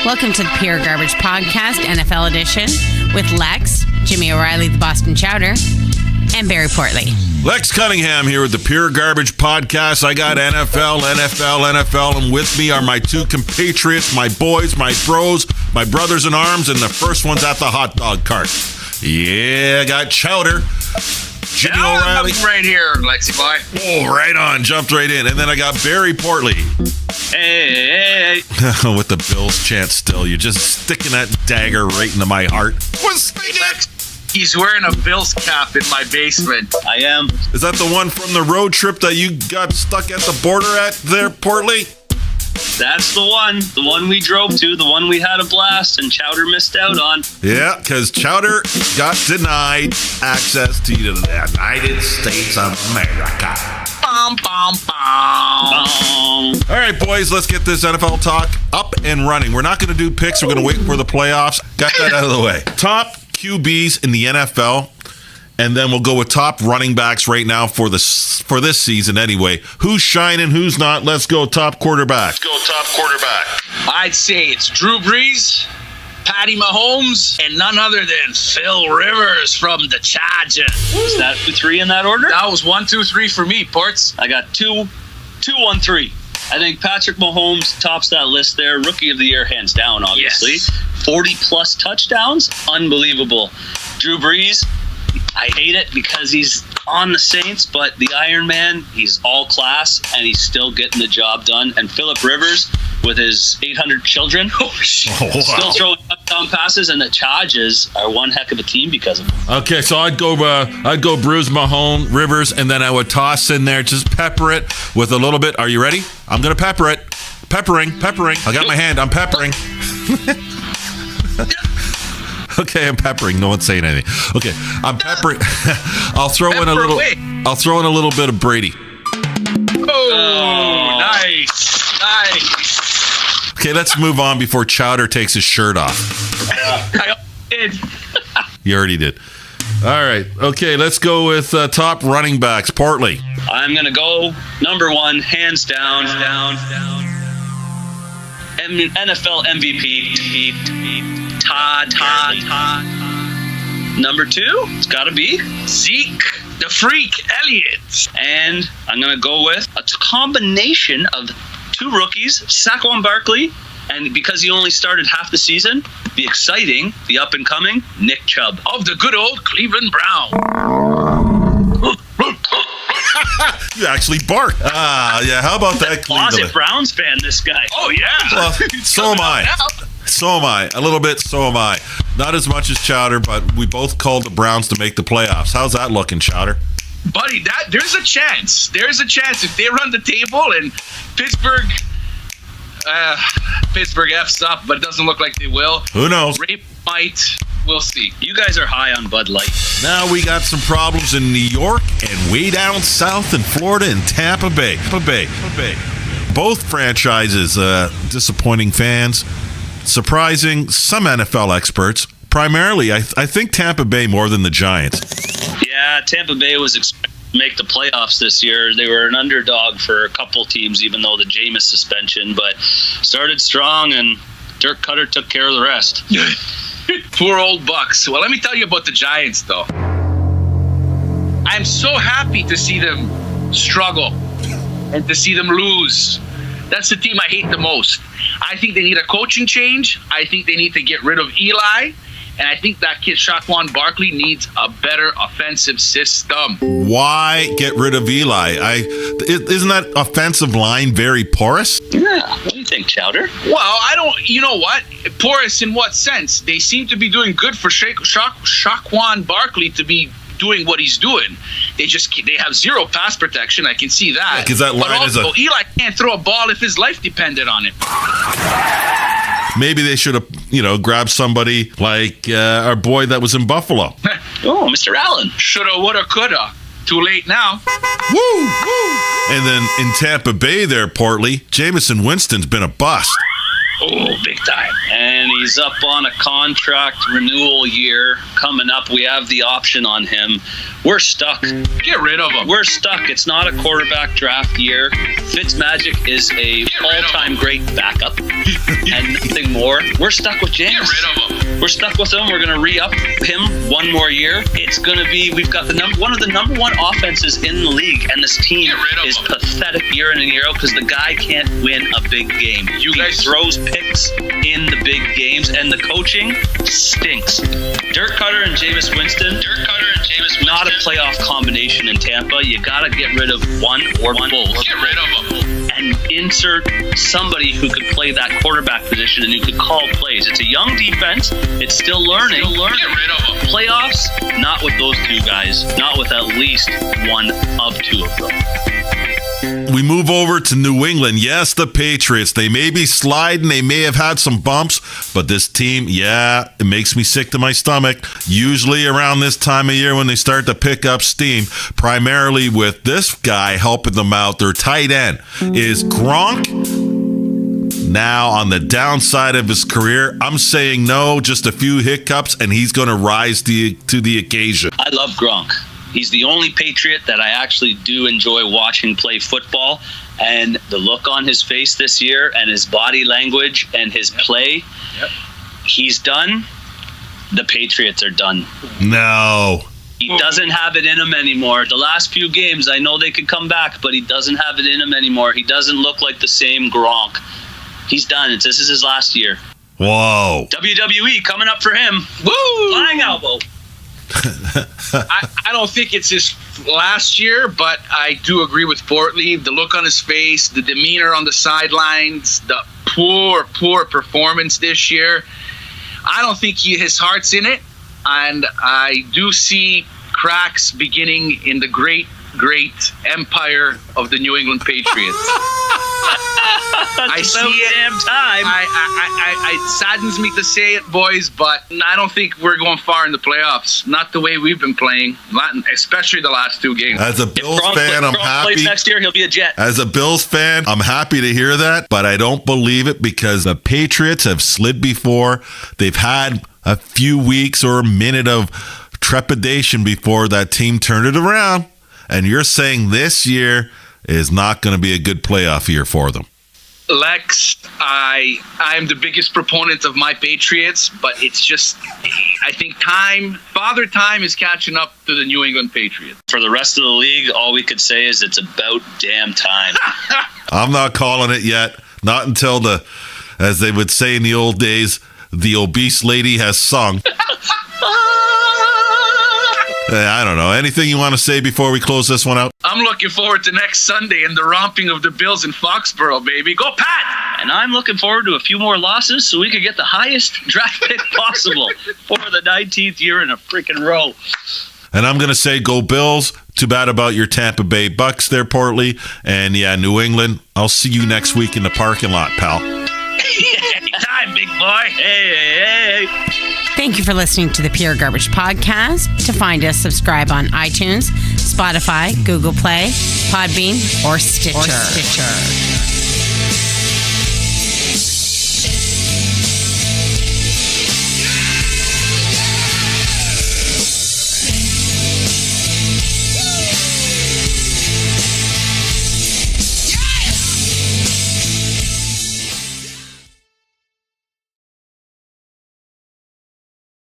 Welcome to the Pure Garbage Podcast, NFL edition, with Lex, Jimmy O'Reilly, the Boston Chowder, and Barry Portley. Lex Cunningham here with the Pure Garbage Podcast. I got NFL, and with me are my two compatriots, my boys, my bros, my brothers in arms, and the first one's at the hot dog cart. Yeah, I got Chowder. Jimmy O'Reilly. I'm right here, Lexi boy. Oh, right on. Jumped right in. And then I got Barry Portley. Hey. With the Bills chant still. You're just sticking that dagger right into my heart. He's wearing a Bills cap in my basement. I am. Is that the one from the road trip that you got stuck at the border at there, Portley? That's the one we drove to, the one we had a blast and Chowder missed out on. Yeah, because Chowder got denied access to the United States of America. Bum, bum, bum. All right, boys, let's get this NFL talk up and running. We're not going to do picks. We're going to wait for the playoffs. Got that out of the way. Top QBs in the NFL. And then we'll go with top running backs right now for this season anyway. Who's shining, who's not? Let's go top quarterback. I'd say it's Drew Brees, Patty Mahomes, and none other than Phil Rivers from the Chargers. Is that 3 in that order? That was 1, 2, 3 for me, Ports. I got 2, 1, 3. I think Patrick Mahomes tops that list there. Rookie of the year, hands down, obviously. Yes. 40-plus touchdowns. Unbelievable. Drew Brees, I hate it because he's on the Saints, but the Iron Man, he's all class, and he's still getting the job done. And Phillip Rivers, with his 800 children, still throwing touchdown passes, and the Chargers are one heck of a team because of him. Okay, so I'd go Bruce, Mahomes, Rivers, and then I would toss in there, just pepper it with a little bit. Are you ready? I'm going to pepper it. Peppering. I got my hand. I'm peppering. Okay, I'm peppering. No one's saying anything. Okay, I'm peppering. I'll throw in a little bit of Brady. Oh, nice. Okay, let's move on before Chowder takes his shirt off. I did. You already did. All right. Okay, let's go with top running backs. Portley. I'm going to go number 1, hands down. NFL MVP. Todd. Number 2, it's got to be Zeke, the freak, Elliott. And I'm going to go with a combination of 2 rookies, Saquon Barkley, and because he only started half the season, the exciting, the up-and-coming Nick Chubb. Of the good old Cleveland Browns. You actually barked. Yeah, how about that, Closet Cleveland? Browns fan, this guy. Oh, yeah. Well, so am I. A little bit, so am I. Not as much as Chowder, but we both called the Browns to make the playoffs. How's that looking, Chowder? Buddy, there's a chance. There's a chance if they run the table and Pittsburgh F's up, but it doesn't look like they will. Who knows? Rape might. We'll see. You guys are high on Bud Light. Now we got some problems in New York and way down south in Florida and Tampa Bay. Both franchises disappointing fans. Surprising some NFL experts. Primarily, I think Tampa Bay more than the Giants. Yeah, Tampa Bay was expected to make the playoffs this year. They were an underdog for a couple teams, even though the Jameis suspension, but started strong, and Dirk Cutter took care of the rest. Poor old Bucks. Well, let me tell you about the Giants, though. I'm so happy to see them struggle and to see them lose. That's the team I hate the most. I think they need a coaching change. I think they need to get rid of Eli. And I think that kid, Saquon Barkley, needs a better offensive system. Why get rid of Eli? Isn't that offensive line very porous? Yeah. What do you think, Chowder? Well, you know what? Porous in what sense? They seem to be doing good for Saquon Barkley to be doing what he's doing. They have zero pass protection. I can see that. Because that line but also, Eli can't throw a ball if his life depended on it. Maybe they should have, grabbed somebody like our boy that was in Buffalo. Oh, Mr. Allen. Shoulda, woulda, coulda. Too late now. Woo! And then in Tampa Bay there, Portley, Jameson Winston's been a bust. Oh, big time. And he's up on a contract renewal year coming up. We have the option on him. We're stuck. Get rid of him. We're stuck. It's not a quarterback draft year. Fitzmagic is a all-time great backup. and nothing more, we're stuck with James. Get rid of him. We're stuck with him. We're going to re-up him one more year. It's going to be, we've got one of the number one offenses in the league, and this team is pathetic year in and year out because the guy can't win a big game. He throws picks in the big games, and the coaching stinks. Dirk Cutter and Jameis Winston, not a playoff combination in Tampa. You got to get rid of one or both. Get rid of them. And insert somebody who could play that quarterback position and who could call plays. It's a young defense. It's still learning. Get rid of them. Playoffs, not with those two guys. Not with at least one of two of them. We move over to New England. Yes, the Patriots. They may be sliding. They may have had some bumps. But this team, it makes me sick to my stomach. Usually around this time of year when they start to pick up steam, primarily with this guy helping them out. Their tight end is Gronk. Now on the downside of his career, I'm saying no, just a few hiccups, and he's going to rise to the occasion. I love Gronk. He's the only Patriot that I actually do enjoy watching play football, and the look on his face this year and his body language and his play, he's done. The Patriots are done. No. He doesn't have it in him anymore. The last few games, I know they could come back, but he doesn't have it in him anymore. He doesn't look like the same Gronk. He's done. This is his last year. Whoa. WWE coming up for him. Woo! Flying elbow. I don't think it's his last year, but I do agree with Portly. The look on his face, the demeanor on the sidelines, the poor performance this year. I don't think his heart's in it, and I do see cracks beginning in the great empire of the New England Patriots. I see it. Damn time. It saddens me to say it, boys, but I don't think we're going far in the playoffs. Not the way we've been playing, especially the last two games. As a Bills fan, I'm happy. Plays next year, he'll be a Jet. As a Bills fan, I'm happy to hear that, but I don't believe it because the Patriots have slid before. They've had a few weeks or a minute of trepidation before that team turned it around. And you're saying this year is not going to be a good playoff year for them. Lex, I'm the biggest proponent of my Patriots, but it's just, I think Father Time is catching up to the New England Patriots. For the rest of the league, all we could say is it's about damn time. I'm not calling it yet. Not until as they would say in the old days, the obese lady has sung. I don't know. Anything you want to say before we close this one out? I'm looking forward to next Sunday and the romping of the Bills in Foxborough, baby. Go Pat! And I'm looking forward to a few more losses so we could get the highest draft pick possible for the 19th year in a freaking row. And I'm going to say go Bills. Too bad about your Tampa Bay Bucks there, Portly. And New England, I'll see you next week in the parking lot, pal. Anytime, big boy. Hey. Thank you for listening to the Pure Garbage Podcast. To find us, subscribe on iTunes, Spotify, Google Play, Podbean, or Stitcher.